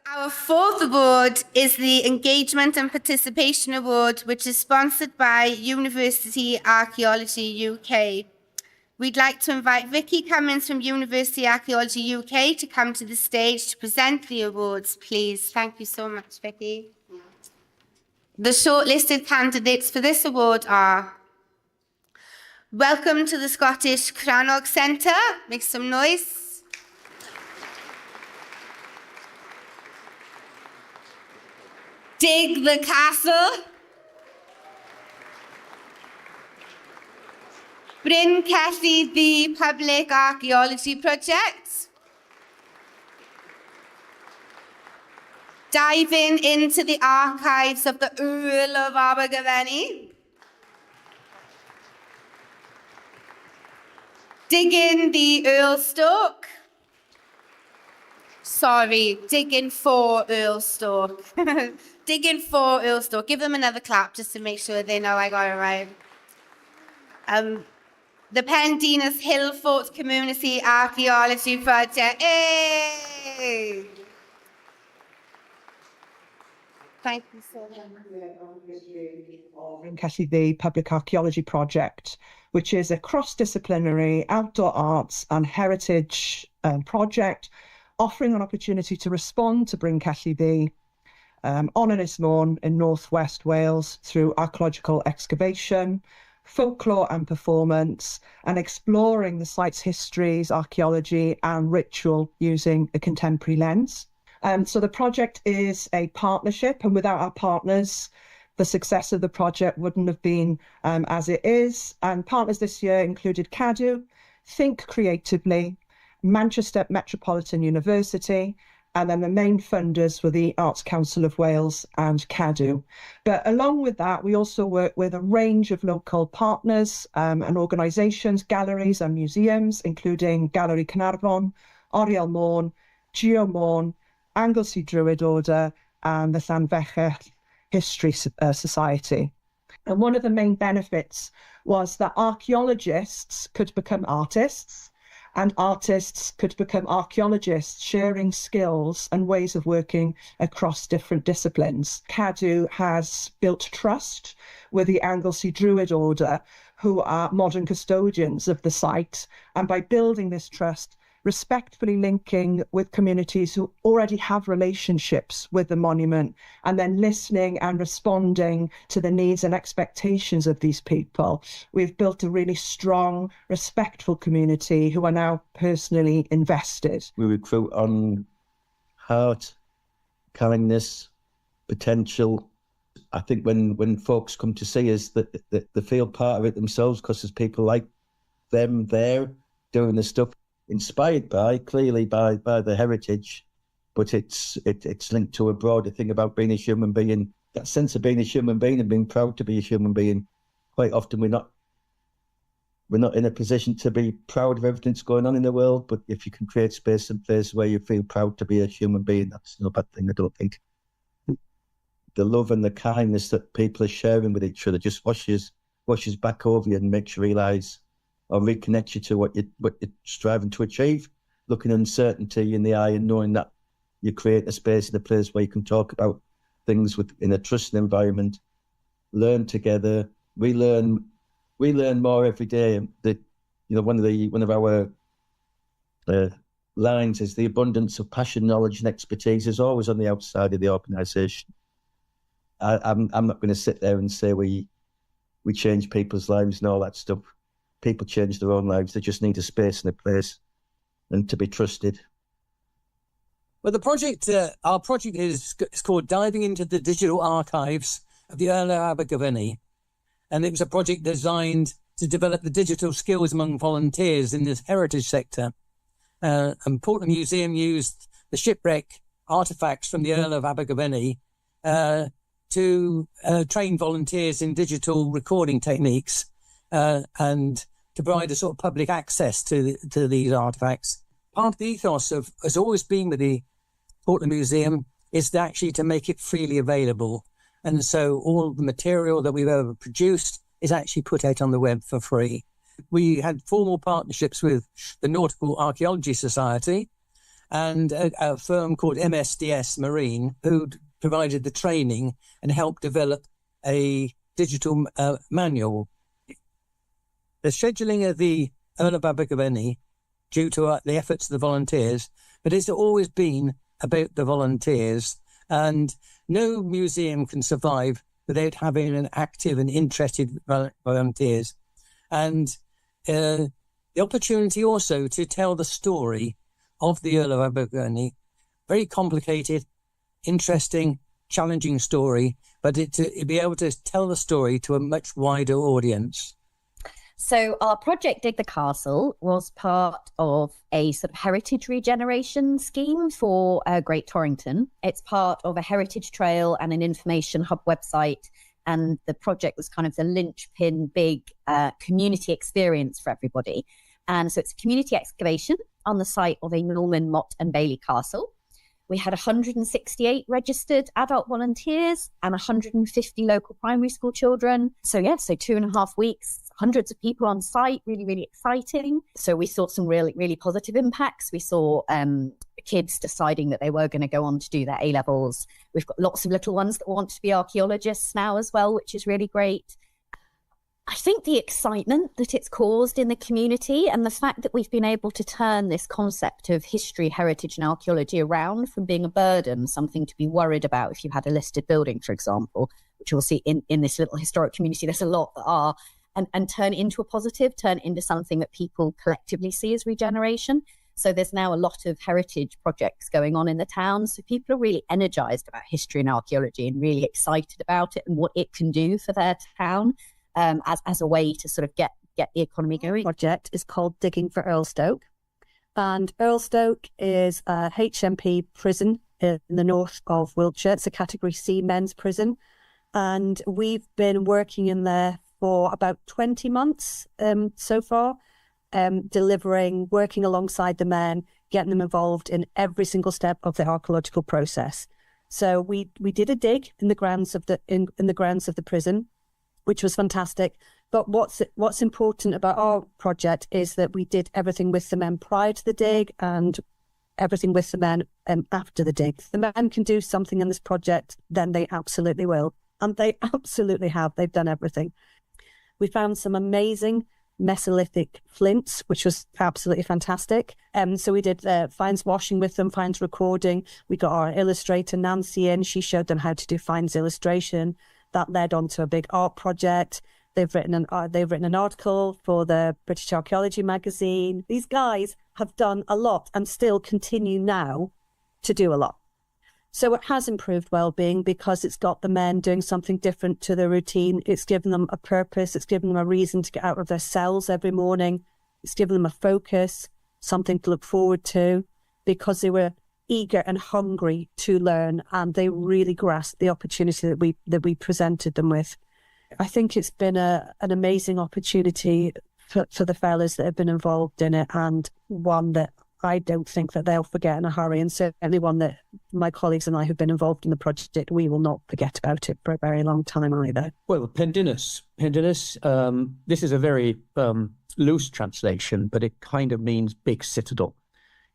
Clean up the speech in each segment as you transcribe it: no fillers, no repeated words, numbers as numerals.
Our fourth award is the Engagement and Participation Award, which is sponsored by University Archaeology UK. We'd like to invite Vicky Cummins from University Archaeology UK to come to the stage to present the awards, please. Thank you so much, Vicky. The shortlisted candidates for this award are: welcome to the Scottish Crannog Centre. Make some noise. Dig the Castle. Bryn Celli the Public Archaeology Project. Diving into the archives of the Earl of Abergavenny. Digging the Earlstoke. Sorry, digging for Earlstoke. Digging for Earlstoke. Give them another clap just to make sure they know I got it right. The Pendinas Hillfort Community Archaeology Project. Hey! Thank you so much. Celli the Public Archaeology Project, which is a cross-disciplinary outdoor arts and heritage project offering an opportunity to respond to Bryn Celli the on Ynys Môn in northwest Wales through archaeological excavation, folklore and performance, and exploring the site's histories, archaeology and ritual using a contemporary lens. So the project is a partnership, and without our partners, the success of the project wouldn't have been as it is. And partners this year included CADU, Think Creatively, Manchester Metropolitan University, and then the main funders were the Arts Council of Wales and CADU. But along with that, we also work with a range of local partners and organisations, galleries and museums, including Gallery Caernarfon, Oriel Môn, Geo Môn, Anglesey Druid Order, and the Llanfechell History Society. And one of the main benefits was that archaeologists could become artists, and artists could become archaeologists, sharing skills and ways of working across different disciplines. CADU has built trust with the Anglesey Druid Order, who are modern custodians of the site, and by building this trust, respectfully linking with communities who already have relationships with the monument, and then listening and responding to the needs and expectations of these people. We've built a really strong, respectful community who are now personally invested. We recruit on heart, kindness, potential. I think when folks come to see us, that they feel part of it themselves, because there's people like them there doing the stuff, inspired clearly by the heritage, but it's linked to a broader thing about being a human being. That sense of being a human being and being proud to be a human being. Quite often we're not in a position to be proud of everything that's going on in the world, but if you can create space and place where you feel proud to be a human being, that's no bad thing, I don't think. The love and the kindness that people are sharing with each other just washes back over you and makes you realise, or reconnect you to what you're striving to achieve, looking uncertainty in the eye and knowing that you create a space and a place where you can talk about things in a trusting environment, learn together. We learn more every day. One of our lines is the abundance of passion, knowledge and expertise is always on the outside of the organisation. I'm not going to sit there and say we change people's lives and all that stuff. People change their own lives. They just need a space and a place and to be trusted. Well, our project is called Diving into the Digital Archives of the Earl of Abergavenny. And it was a project designed to develop the digital skills among volunteers in this heritage sector. And Portland Museum used the shipwreck artefacts from the Earl of Abergavenny to train volunteers in digital recording techniques. And to provide a sort of public access to these artefacts. Part of the ethos has always been with the Portland Museum is actually to make it freely available. And so all the material that we've ever produced is actually put out on the web for free. We had formal partnerships with the Nautical Archaeology Society, and a firm called MSDS Marine, who provided the training and helped develop a digital manual. The scheduling of the Earl of Abergavenny, due to the efforts of the volunteers, but it's always been about the volunteers, and no museum can survive without having an active and interested volunteers. And the opportunity also to tell the story of the Earl of Abergavenny, very complicated, interesting, challenging story, but to be able to tell the story to a much wider audience. So our project Dig the Castle was part of a sort of heritage regeneration scheme for Great Torrington. It's part of a heritage trail and an information hub website. And the project was kind of the linchpin, big community experience for everybody. And so it's a community excavation on the site of a Norman, Mott and Bailey castle. We had 168 registered adult volunteers and 150 local primary school children. So 2.5 weeks, hundreds of people on site, really, really exciting. So we saw some really, really positive impacts. We saw kids deciding that they were going to go on to do their A-levels. We've got lots of little ones that want to be archaeologists now as well, which is really great. I think the excitement that it's caused in the community and the fact that we've been able to turn this concept of history, heritage and archaeology around from being a burden, something to be worried about if you had a listed building, for example, which you'll see in this little historic community, there's a lot that are, and turn into a positive, turn into something that people collectively see as regeneration. So there's now a lot of heritage projects going on in the town. So people are really energized about history and archaeology and really excited about it and what it can do for their town. As a way to sort of get the economy going. Project is called Digging for Earlstoke. And Earlstoke is a HMP prison in the north of Wiltshire. It's a Category C men's prison. And we've been working in there for about 20 months so far, working alongside the men, getting them involved in every single step of the archaeological process. So we did a dig in the grounds of the prison, which was fantastic. But what's important about our project is that we did everything with the men prior to the dig and everything with the men after the dig. If the men can do something in this project, then they absolutely will. And they absolutely have. They've done everything. We found some amazing Mesolithic flints, which was absolutely fantastic. So we did finds washing with them, finds recording. We got our illustrator, Nancy, in. She showed them how to do finds illustration. That led on to a big art project. They've written an article for the British Archaeology magazine. These guys have done a lot and still continue now to do a lot. So it has improved well-being because it's got the men doing something different to their routine. It's given them a purpose. It's given them a reason to get out of their cells every morning. It's given them a focus, something to look forward to, because they were eager and hungry to learn, and they really grasped the opportunity that we presented them with. I think it's been an amazing opportunity for the fellas that have been involved in it, and one that I don't think that they'll forget in a hurry, and certainly one that my colleagues and I who've been involved in the project, we will not forget about it for a very long time either. Well, Pendennis, this is a very loose translation, but it kind of means big citadel.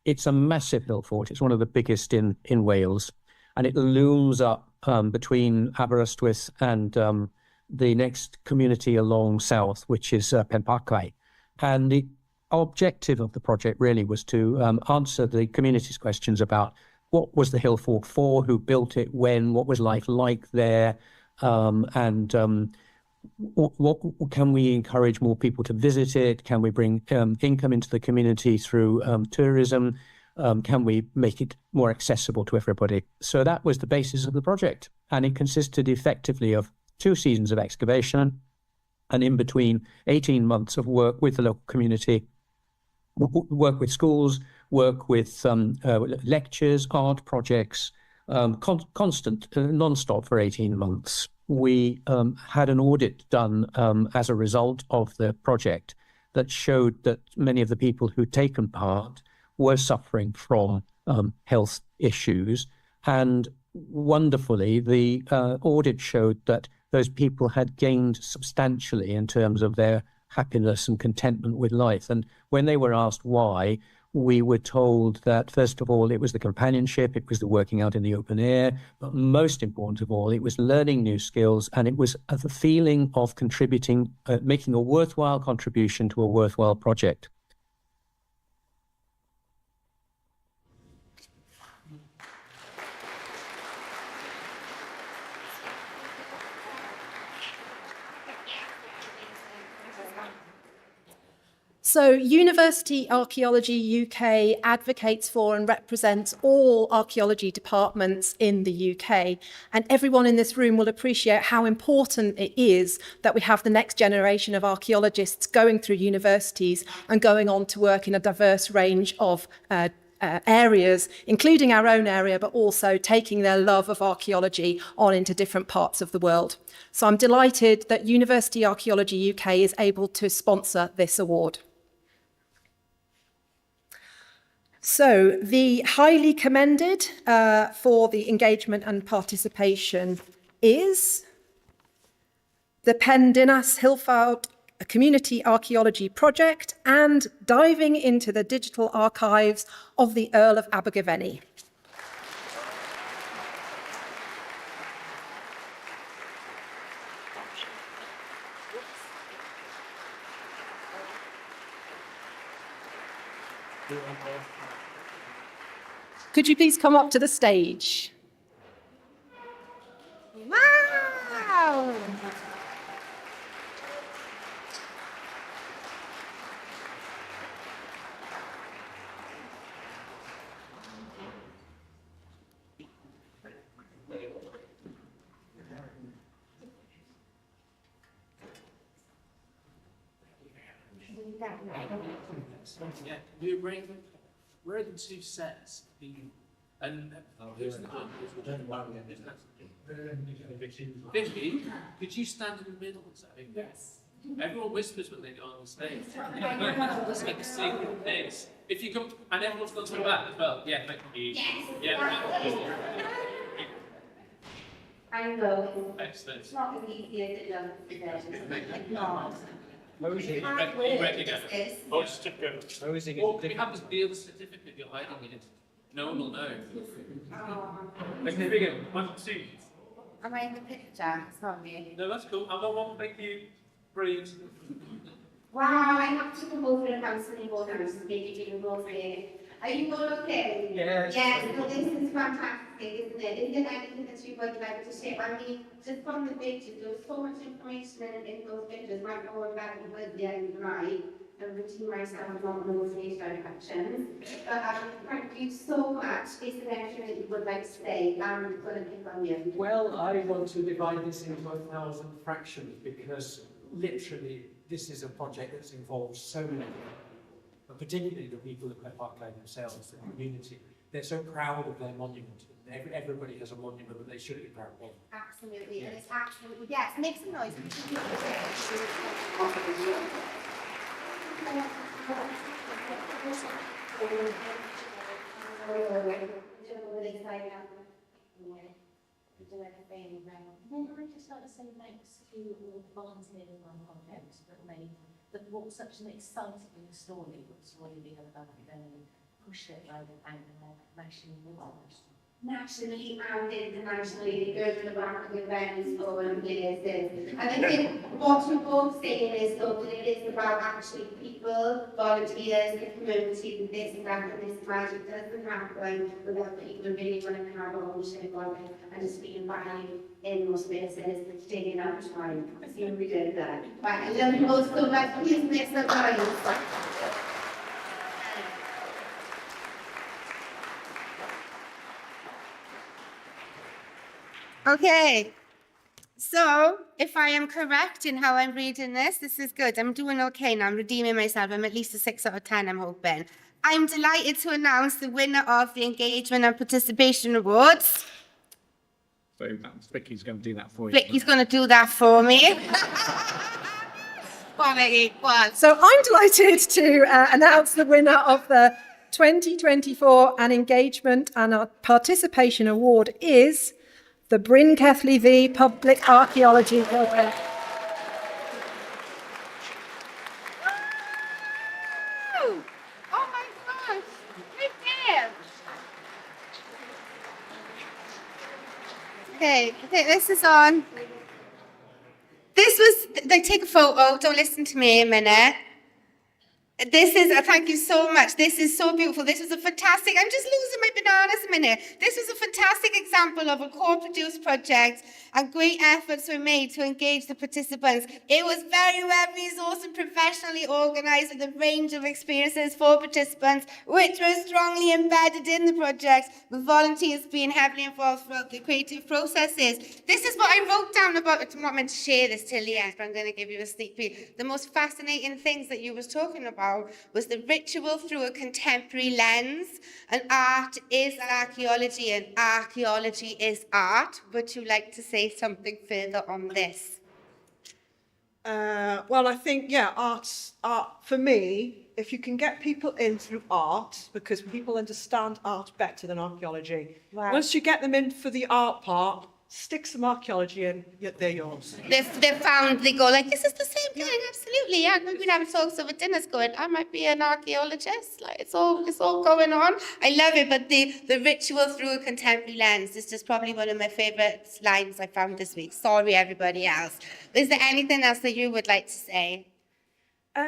It's a massive hill fort. It's one of the biggest in Wales, and it looms up between Aberystwyth and the next community along south, which is Penparcau. And the objective of the project really was to answer the community's questions about what was the hill fort for, who built it, when, what was life like there, and what can we encourage more people to visit it? Can we bring income into the community through tourism? Can we make it more accessible to everybody? So that was the basis of the project, and it consisted effectively of 2 seasons of excavation, and in between 18 months of work with the local community, work with schools, work with lectures, art projects, constant, non-stop for 18 months. We had an audit done as a result of the project that showed that many of the people who'd taken part were suffering from health issues. And wonderfully, the audit showed that those people had gained substantially in terms of their happiness and contentment with life. And when they were asked why, we were told that, first of all, it was the companionship, it was the working out in the open air, but most important of all, it was learning new skills, and it was the feeling of contributing, making a worthwhile contribution to a worthwhile project. So University Archaeology UK advocates for and represents all archaeology departments in the UK. And everyone in this room will appreciate how important it is that we have the next generation of archaeologists going through universities and going on to work in a diverse range of areas, including our own area, but also taking their love of archaeology on into different parts of the world. So I'm delighted that University Archaeology UK is able to sponsor this award. So the highly commended for the engagement and participation is the Pendinas Hillford Community Archaeology Project and diving into the digital archives of the Earl of Abergavenny. Could you please come up to the stage? Wow! Yeah, you bring where are the two sets? And who's the one? Vicky, could you stand in the middle? Yes. Everyone whispers when they go on stage. It's like a secret place. If you come, and everyone's gone to the back as well. Yeah, thank you. Yes. Yeah. I know. Excellent. It's not as easy as it looks, it's not. Where is it? Ready to go. Oh, it's just go. Where is it? Or can we have the other certificate you're hiding it? No one will know. Let's begin. 1, 2. Am I in the picture? Sorry. No, that's cool. I'm on one. Thank you. Brilliant. Wow, I have to come over and have some more times to make it even more clear. Are you all okay? Yes. Yes, well, this is fantastic, isn't it? Is there anything that you would like to share? I mean, just from the pictures, there was so much information in those pictures. My whole back was the end right. I'm routine myself on those age directions. But thank you so much. Is there anything that you would like to say? I'm going to pick on you. Well, I want to divide this into 1,000 fractions because literally this is a project that's involved so many people, but particularly the people who have archived themselves, the community. They're so proud of their monument. Everybody has a monument that they should be proud of. Absolutely, yes. And it's absolutely, yes, make some noise. I'd just like to say thanks to all the volunteers on the project that brought such an exciting story, the story of the other and pushed it over nationally and internationally. Nationally and internationally, they go to the back of events for years. And I think what you're both saying is though that it is about actually people, volunteers, the community, this and that, and this magic doesn't happen without people who really want to have ownership of it and just being valued in those spaces, taking up time. I assume we did that. Right, I love you all so much. Please make some noise. Okay, so if I am correct in how I'm reading this is good. I'm doing okay now. I'm redeeming myself. I'm at least a 6 out of 10, I'm hoping. I'm delighted to announce the winner of the Engagement and Participation Awards. So Vicky's going to do that for you. Vicky's going to do that for me. Well, Vicky, what? So I'm delighted to announce the winner of the 2024 An Engagement and a Participation Award is the Bryn Celli V Public Archaeology Award. Oh my gosh! Okay, this is on. This was, they take a photo, don't listen to me a minute. This is, thank you so much. This is so beautiful. This was a fantastic, I'm just losing my bananas a minute. This was a fantastic example of a co-produced project and great efforts were made to engage the participants. It was very well resourced and professionally organised with a range of experiences for participants, which were strongly embedded in the project, with volunteers being heavily involved throughout the creative processes. This is what I wrote down about, I'm not meant to share this till the end, but I'm going to give you a sneak peek. The most fascinating things that you was talking about was the ritual through a contemporary lens, and art is archaeology and archaeology is art. Would you like to say something further on this? Well, I think, art, for me, if you can get people in through art, because people understand art better than archaeology. Wow. Once you get them in for the art part, stick some archaeology in, they're yours. They go like, this is the same thing, absolutely, yeah. We've having talks over dinners going, I might be an archaeologist, like it's all going on. I love it, but the ritual through a contemporary lens is just probably one of my favourite lines I found this week. Sorry, everybody else. Is there anything else that you would like to say?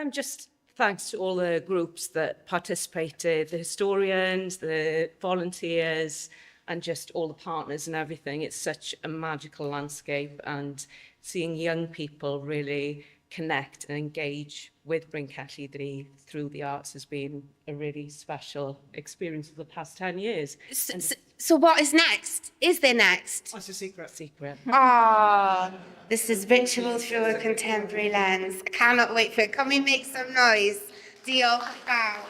Just thanks to all the groups that participated, the historians, the volunteers, and just all the partners and everything. It's such a magical landscape, and seeing young people really connect and engage with Bryn Celli Ddu through the arts has been a really special experience for the past 10 years. So what is next? Is there next? That's a secret. Ah, this is ritual through a contemporary lens. I cannot wait for it. Can we make some noise? Diolch yn fawr.